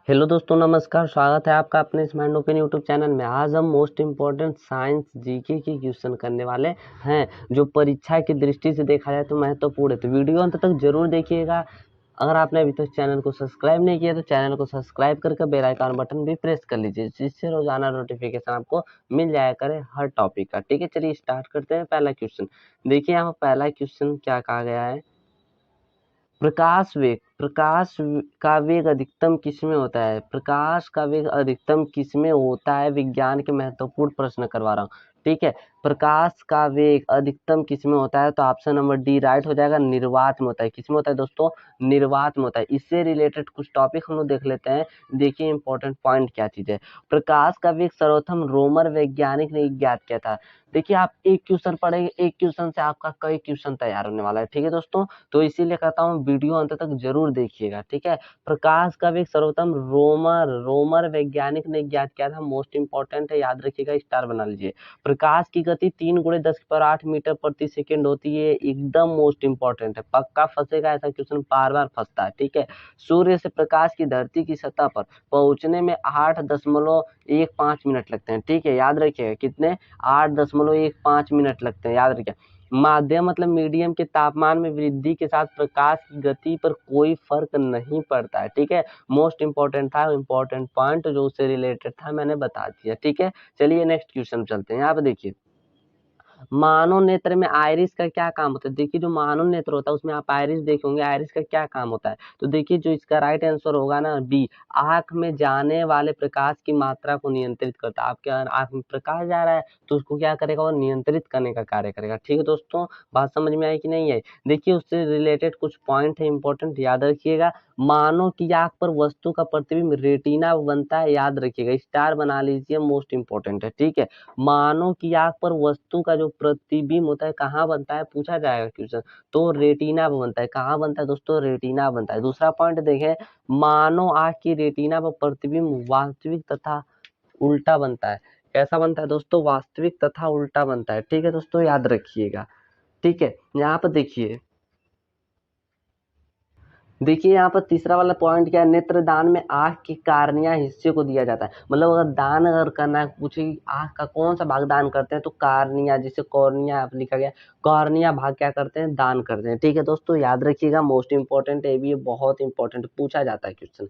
Hello दोस्तों, नमस्कार। स्वागत है आपका अपने स्मार्ट ओपन यूट्यूब चैनल में। आज हम मोस्ट इम्पोर्टेंट साइंस जीके की क्वेश्चन करने वाले हैं, जो परीक्षा की दृष्टि से देखा जाए तो महत्वपूर्ण है। तो वीडियो अंत तक जरूर देखिएगा। अगर आपने अभी तक चैनल को सब्सक्राइब नहीं किया तो चैनल को सब्सक्राइब करके बेल आइकन बटन भी प्रेस कर लीजिए, जिससे रोजाना नोटिफिकेशन आपको मिल जाया करे हर टॉपिक का। ठीक है, चलिए स्टार्ट करते हैं। पहला क्वेश्चन देखिए, यहाँ पहला क्वेश्चन क्या कहा गया है। का वेग अधिकतम किसमें होता है? प्रकाश का वेग अधिकतम किसमें होता है? विज्ञान के महत्वपूर्ण प्रश्न करवा रहा हूँ। ठीक है, प्रकाश का वेग अधिकतम किसमें होता है? तो ऑप्शन नंबर डी राइट हो जाएगा। निर्वात में होता है। किसमें होता है दोस्तों? निर्वात में होता है। इससे रिलेटेड कुछ टॉपिक हम लोग देख लेते हैं। देखिए इंपॉर्टेंट पॉइंट क्या चीज है। प्रकाश का वेग सर्वप्रथम रोमर वैज्ञानिक ने ज्ञात किया था। देखिए, आप एक क्वेश्चन पढ़ेंगे, एक क्वेश्चन से आपका कई क्वेश्चन तैयार होने वाला है। ठीक है दोस्तों, तो इसीलिए कहता हूँ वीडियो अंत तक जरूर देखिएगा। ठीक है, प्रकाश का वेग सर्वप्रथम रोमर वैज्ञानिक ने ज्ञात किया था। मोस्ट इंपॉर्टेंट है, याद रखिएगा, स्टार बना लीजिए। प्रकाश की गति 3 × 10⁸ मीटर प्रति सेकेंड होती है। एकदम मोस्ट इंपॉर्टेंट है, पक्का फंसेगा, ऐसा क्वेश्चन बार बार फंसता है। ठीक है, सूर्य से प्रकाश की धरती की सतह पर पहुंचने में 8.15 मिनट लगते हैं। ठीक है, याद रखिएगा कितने? 8.15 मिनट लगते हैं, याद रखिए। माध्यम मतलब मीडियम के तापमान में वृद्धि के साथ प्रकाश की गति पर कोई फर्क नहीं पड़ता है। ठीक है, मोस्ट इंपॉर्टेंट था, इंपॉर्टेंट पॉइंट जो उससे रिलेटेड था मैंने बता दिया। ठीक है, चलिए नेक्स्ट क्वेश्चन चलते हैं। यहाँ पे देखिए, मानव नेत्र में आइरिस का क्या काम होता है? देखिए, जो मानव नेत्र होता है उसमें आप आइरिस देखेंगे। आइरिस का क्या काम होता है? तो देखिए, जो इसका राइट आंसर होगा ना, बी। आंख में जाने वाले प्रकाश की मात्रा को नियंत्रित करता है। आपके आंख में प्रकाश जा रहा है तो उसको क्या करेगा? वो नियंत्रित करने का कार्य करेगा। ठीक है दोस्तों, बात समझ में आई कि नहीं आई? देखिए, उससे रिलेटेड कुछ पॉइंट है इंपॉर्टेंट, याद रखिएगा। मानव की आंख पर वस्तु का प्रतिबिंब रेटिना बनता है, याद रखिएगा, स्टार बना लीजिए, मोस्ट इंपॉर्टेंट है। ठीक है, मानव की आंख पर वस्तु का जो प्रतिबिंब होता है कहाँ बनता है? पूछा जाएगा क्वेश्चन, तो रेटिना पे बनता है। कहाँ बनता है दोस्तों? रेटिना बनता है। दूसरा पॉइंट देखें, मानव आंख की रेटिना पर प्रतिबिंब वास्तविक तथा उल्टा बनता है। कैसा बनता है दोस्तों? वास्तविक तथा उल्टा बनता है। ठीक है दोस्तों, याद रखिएगा। ठीक है, यहाँ पर देखिए, यहाँ पर तीसरा वाला पॉइंट क्या है? नेत्रदान में आंख के कार्निया हिस्से को दिया जाता है। मतलब अगर दान करना है, पूछे आंख का कौन सा भाग दान करते हैं, तो कार्निया, जिसे कॉर्निया लिखा गया, कॉर्निया भाग क्या करते हैं? दान करते हैं। ठीक है दोस्तों, याद रखिएगा, मोस्ट इंपॉर्टेंट है, भी ये बहुत इंपॉर्टेंट पूछा जाता है क्वेश्चन।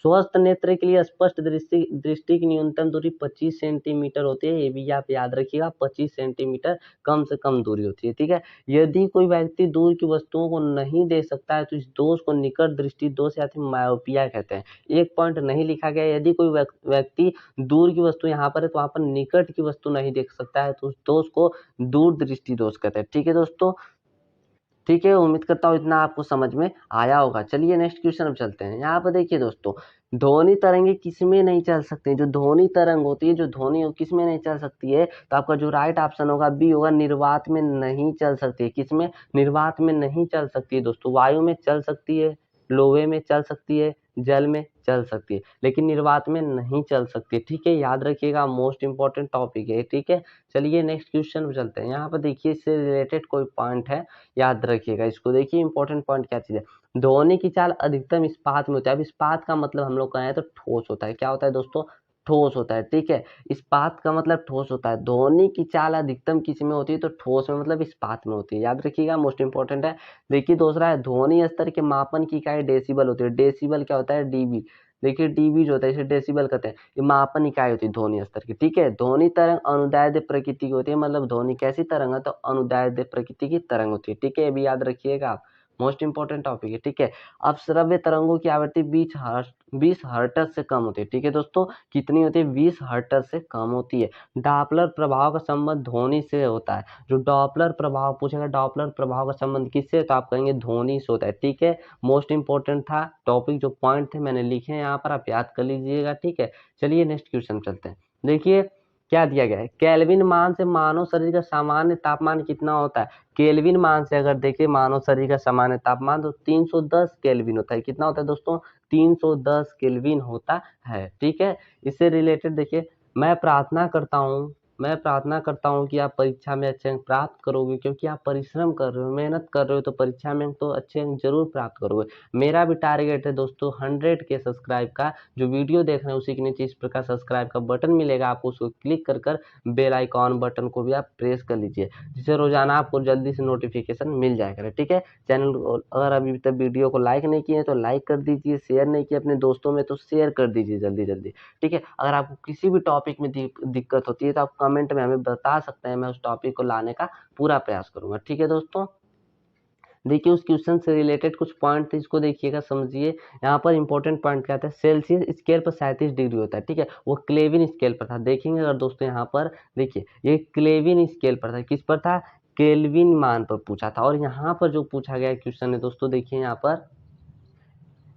स्वस्थ नेत्र के लिए स्पष्ट दृष्टि दृष्टि की न्यूनतम दूरी 25 सेंटीमीटर होती है। ये भी आप याद रखिएगा, 25 सेंटीमीटर कम से कम दूरी होती है। ठीक है, यदि कोई व्यक्ति दूर की वस्तुओं को नहीं देख सकता है तो इस दोष को निकट दृष्टि दोष या फिर मायोपिया कहते हैं। एक पॉइंट नहीं लिखा गया, यदि कोई व्यक्ति दूर की वस्तु यहाँ पर है तो वहां पर निकट की वस्तु नहीं देख सकता है तो उस दोष को दूर दृष्टि दोष कहते हैं। ठीक है दोस्तों, ठीक है, उम्मीद करता हूँ इतना आपको समझ में आया होगा। चलिए नेक्स्ट क्वेश्चन अब चलते हैं। यहाँ पर देखिए दोस्तों, ध्वनि तरंगे किसमें नहीं चल सकती? जो ध्वनि तरंग होती है, जो ध्वनि किसमें नहीं चल सकती है? तो आपका जो राइट ऑप्शन होगा बी होगा, निर्वात में नहीं चल सकती है। किसमें? निर्वात में नहीं चल सकती है दोस्तों। वायु में चल सकती है, लोहे में चल सकती है, जल में चल सकती है, लेकिन निर्वात में नहीं चल सकती। ठीक है, याद रखिएगा, मोस्ट इंपॉर्टेंट टॉपिक है। ठीक है, चलिए नेक्स्ट क्वेश्चन पे चलते हैं। यहाँ पर देखिए, इससे रिलेटेड कोई पॉइंट है, याद रखिएगा इसको। देखिए इंपॉर्टेंट पॉइंट क्या चीज है। ध्वनि की चाल अधिकतम इस्पात में होता है। अब इस्पात का मतलब हम लोग कहें तो ठोस होता है। क्या होता है दोस्तों? ठोस होता है। ठीक है, इस्पात का मतलब ठोस होता है। ध्वनि की चाल अधिकतम किस में होती है? तो ठोस में, मतलब इस्पात में होती है। याद रखिएगा, मोस्ट इंपॉर्टेंट है। देखिए दूसरा है, ध्वनि स्तर के मापन की इकाई डेसिबल होती है। डेसिबल क्या होता है? डीबी। देखिए डीबी जो होता है इसे डेसिबल कहते हैं। ये मापन इकाई होती है ध्वनि स्तर की। ठीक है, ध्वनि तरंग अनुदैर्ध्य प्रकृति की होती है। मतलब ध्वनि कैसी तरंग है? तो अनुदैर्ध्य प्रकृति की तरंग होती है। ठीक है, ये भी याद रखिएगा आप, मोस्ट इंपॉर्टेंट टॉपिक है। ठीक है, अब श्रव्य तरंगों की आवृत्ति 20 हर्ट्ज से कम होती है। ठीक है दोस्तों, कितनी होती है? 20 हर्ट्ज से कम होती है। डॉपलर प्रभाव का संबंध ध्वनि से होता है। जो डॉपलर प्रभाव पूछेगा, डॉपलर प्रभाव का संबंध किससे? तो आप कहेंगे ध्वनि से होता है। ठीक है, मोस्ट इंपॉर्टेंट था टॉपिक, जो पॉइंट थे मैंने लिखे हैं यहाँ पर, आप याद कर लीजिएगा। ठीक है, चलिए नेक्स्ट क्वेश्चन चलते हैं। देखिए क्या दिया गया है, केल्विन मान से मानव शरीर का सामान्य तापमान कितना होता है? केल्विन मान से अगर देखें मानव शरीर का सामान्य तापमान, तो 310 केल्विन होता है। कितना होता है दोस्तों? 310 केल्विन होता है। ठीक है, इससे रिलेटेड देखिए, मैं प्रार्थना करता हूँ मैं प्रार्थना करता हूँ कि आप परीक्षा में अच्छे अंक प्राप्त करोगे, क्योंकि आप परिश्रम कर रहे हो, मेहनत कर रहे हो, तो परीक्षा में तो अच्छे अंक जरूर प्राप्त करोगे। मेरा भी टारगेट है दोस्तों 100 के सब्सक्राइब का। जो वीडियो देख रहे हैं उसी के नीचे इस प्रकार सब्सक्राइब का बटन मिलेगा, आपको उसको क्लिक कर बेल आइकॉन बटन को भी आप प्रेस कर लीजिए, जिससे रोजाना आपको जल्दी से नोटिफिकेशन मिल जाया करे। ठीक है, चैनल अगर अभी तक वीडियो को लाइक नहीं किए तो लाइक कर दीजिए, शेयर नहीं किए अपने दोस्तों में तो शेयर कर दीजिए जल्दी जल्दी। ठीक है, अगर आपको किसी भी टॉपिक में दिक्कत होती है तो आप कमेंट में हमें बता सकते हैं, मैं उस टॉपिक को लाने का पूरा प्रयास करूंगा। ठीक है दोस्तों, देखिए उस क्वेश्चन से रिलेटेड कुछ पॉइंट इसको देखिएगा, समझिए। यहाँ पर इंपॉर्टेंट पॉइंट क्या था, सेल्सियस स्केल पर 37 डिग्री होता है। ठीक है, वो क्लेविन स्केल पर था। देखेंगे अगर दोस्तों यहाँ पर देखिए, ये क्लेविन स्केल पर था, किस पर था, केल्विन मान पर पूछा था। और यहाँ पर जो पूछा गया क्वेश्चन है दोस्तों, देखिए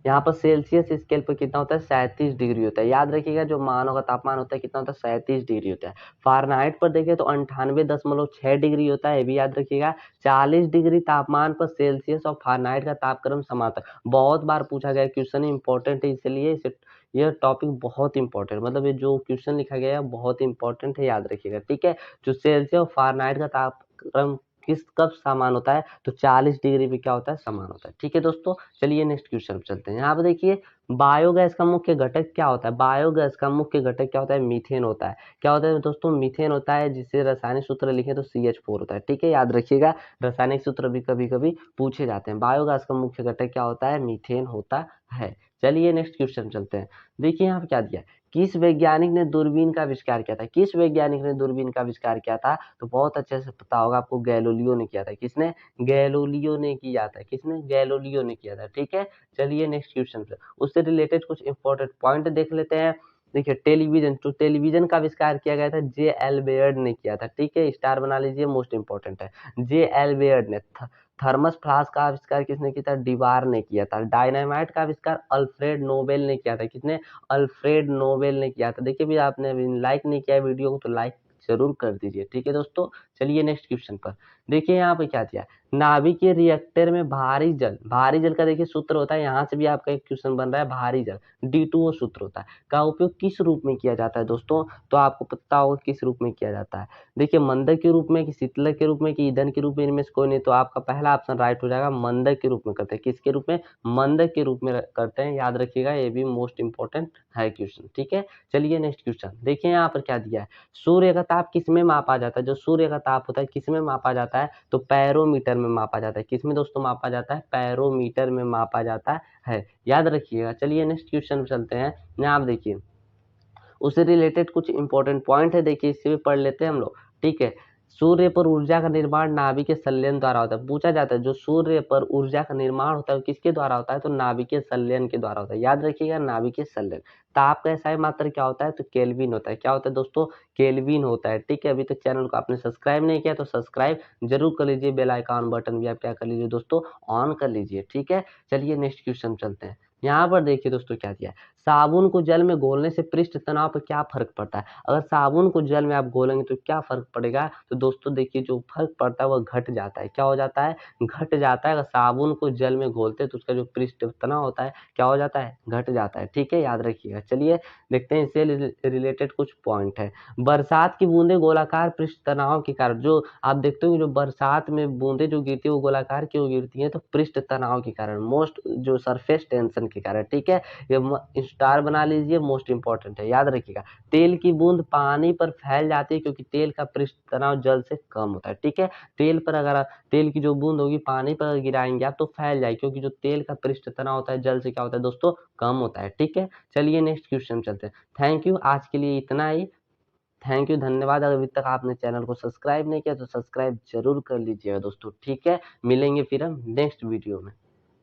यहाँ पर सेल्सियस स्केल पर कितना होता है, 37 डिग्री होता है। याद रखिएगा, जो मानव का तापमान होता है कितना होता है, 37 डिग्री होता है। फारेनहाइट पर देखिए तो 98.6 डिग्री होता है, ये भी याद रखिएगा। 40 डिग्री तापमान पर सेल्सियस और फारेनहाइट का तापक्रम समान होता है। बहुत बार पूछा गया क्वेश्चन, इंपॉर्टेंट है, इसलिए इसे यह टॉपिक बहुत इंपॉर्टेंट, मतलब ये जो क्वेश्चन लिखा गया है बहुत इंपॉर्टेंट है, याद रखिएगा। ठीक है, जो सेल्सियस और फारेनहाइट का तापक्रम किस कब समान होता है, तो 40 डिग्री भी क्या होता है, समान होता है। ठीक है दोस्तों, चलिए नेक्स्ट क्वेश्चन पे चलते हैं। यहाँ पे देखिए, बायोगैस का मुख्य घटक क्या होता है, बायोगैस का मुख्य घटक क्या होता है, मीथेन होता है। क्या होता है दोस्तों, मीथेन होता है, जिसे रासायनिक सूत्र लिखे तो CH4 होता है। ठीक है, याद रखिएगा, रासायनिक सूत्र भी कभी कभी पूछे जाते हैं। बायोगैस का मुख्य घटक क्या होता है, मीथेन होता है। चलिए नेक्स्ट क्वेश्चन चलते हैं। देखिए यहाँ पे क्या दिया है, किस वैज्ञानिक ने दूरबीन का आविष्कार किया था, किस वैज्ञानिक ने दूरबीन का आविष्कार किया था, तो बहुत अच्छे से पता होगा आपको, गैलीलियो ने किया था। किसने, गैलीलियो ने किया था। किसने, गैलीलियो ने किया था। ठीक है, चलिए नेक्स्ट क्वेश्चन पे उससे रिलेटेड कुछ इंपॉर्टेंट पॉइंट देख लेते हैं। देखिए टेलीविजन, तो टेलीविजन का आविष्कार किया गया था, J.L. बेयर्ड ने किया था। ठीक है, स्टार बना लीजिए, मोस्ट इंपॉर्टेंट है, J.L. बेयर्ड ने। थर्मस फ्लास्क का आविष्कार किसने किया था, डिवार ने किया था। डायनामाइट का आविष्कार अल्फ्रेड नोबेल ने किया था। किसने, अल्फ्रेड नोबेल ने किया था। देखिए भी आपने अभी लाइक नहीं किया वीडियो को तो लाइक जरूर कर दीजिए। ठीक है दोस्तों, चलिए नेक्स्ट क्वेश्चन पर। देखिए यहाँ पे क्या दिया है, नाभिकीय रिएक्टर में भारी जल का देखिए सूत्र होता है, यहाँ से भी आपका एक क्वेश्चन बन रहा है, भारी जल D2O सूत्र होता है, का उपयोग किस रूप में किया जाता है दोस्तों, तो आपको पता होगा किस रूप में किया जाता है। देखिए मंदक के रूप में, कि शीतलक के रूप में, कि ईंधन के रूप में, इनमें से कोई नहीं, तो आपका पहला ऑप्शन राइट हो जाएगा, मंदक के रूप में करते हैं। किसके रूप में, मंदक के रूप में करते हैं, याद रखिएगा, ये भी मोस्ट इंपॉर्टेंट है क्वेश्चन। ठीक है, चलिए नेक्स्ट क्वेश्चन देखिए, यहाँ पर क्या दिया है, सूर्य का ताप किसमें मापा जाता है, जो सूर्य का ताप होता है किसमें मापा जाता है, तो पैरोमीटर में मापा जाता है। किसमें दोस्तों मापा जाता है, पैरोमीटर में मापा जाता है, याद रखिएगा। चलिए नेक्स्ट क्वेश्चन पे चलते हैं। यहाँ आप देखिए, उससे रिलेटेड कुछ इंपॉर्टेंट पॉइंट है, देखिए इससे भी पढ़ लेते हैं हम लोग। ठीक है, सूर्य पर ऊर्जा का निर्माण नाभिकीय संलयन द्वारा होता है। पूछा जाता है जो सूर्य पर ऊर्जा का निर्माण होता है वो किसके द्वारा होता है, तो नाभिकीय संलयन के द्वारा होता है। याद रखिएगा, नाभिकीय संलयन। ताप का एसआई मात्रा क्या होता है, तो केल्विन होता है। क्या होता है दोस्तों, केल्विन होता है। ठीक है, अभी तक चैनल को आपने सब्सक्राइब नहीं किया तो सब्सक्राइब जरूर कर लीजिए, बेल आइकन बटन भी आप क्या कर लीजिए दोस्तों, ऑन कर लीजिए। ठीक है, चलिए नेक्स्ट क्वेश्चन चलते हैं। यहाँ पर देखिए दोस्तों क्या दिया है, साबुन को जल में घोलने से पृष्ठ तनाव पर क्या फर्क पड़ता है। अगर साबुन को जल में आप घोलेंगे तो क्या फर्क पड़ेगा, तो दोस्तों देखिए जो फर्क पड़ता है वह घट जाता है। क्या हो जाता है, घट जाता है। अगर साबुन को जल में घोलते हैं तो उसका जो पृष्ठ तनाव होता है क्या हो जाता है, घट जाता है। ठीक है, याद रखिएगा। चलिए देखते हैं, इससे रिलेटेड कुछ पॉइंट है। बरसात की बूंदे गोलाकार पृष्ठ तनाव के कारण, जो आप देखते हो जो बरसात में बूंदे जो गिरती है वो गोलाकार क्यों गिरती है, तो पृष्ठ तनाव के कारण, मोस्ट जो सरफेस टेंशन के कारण। ठीक है, ये स्टार बना लीजिए, मोस्ट इंपॉर्टेंट है, याद रखिएगा। तेल की बूंद पानी पर फैल जाती है क्योंकि तेल का पृष्ठ तनाव जल से कम होता है। ठीक है, तेल पर अगर तेल की जो बूंद होगी पानी पर गिराएंगे आप तो फैल जाएगी, क्योंकि जो तेल का पृष्ठ तनाव होता है जल से क्या होता है दोस्तों, कम होता है। ठीक है, चलिए नेक्स्ट क्वेश्चन चलते हैं। थैंक यू, आज के लिए इतना ही। थैंक यू, धन्यवाद। अगर अभी तक आपने चैनल को सब्सक्राइब नहीं किया तो सब्सक्राइब जरूर कर लीजिएगा दोस्तों। ठीक है, मिलेंगे फिर हम नेक्स्ट वीडियो में।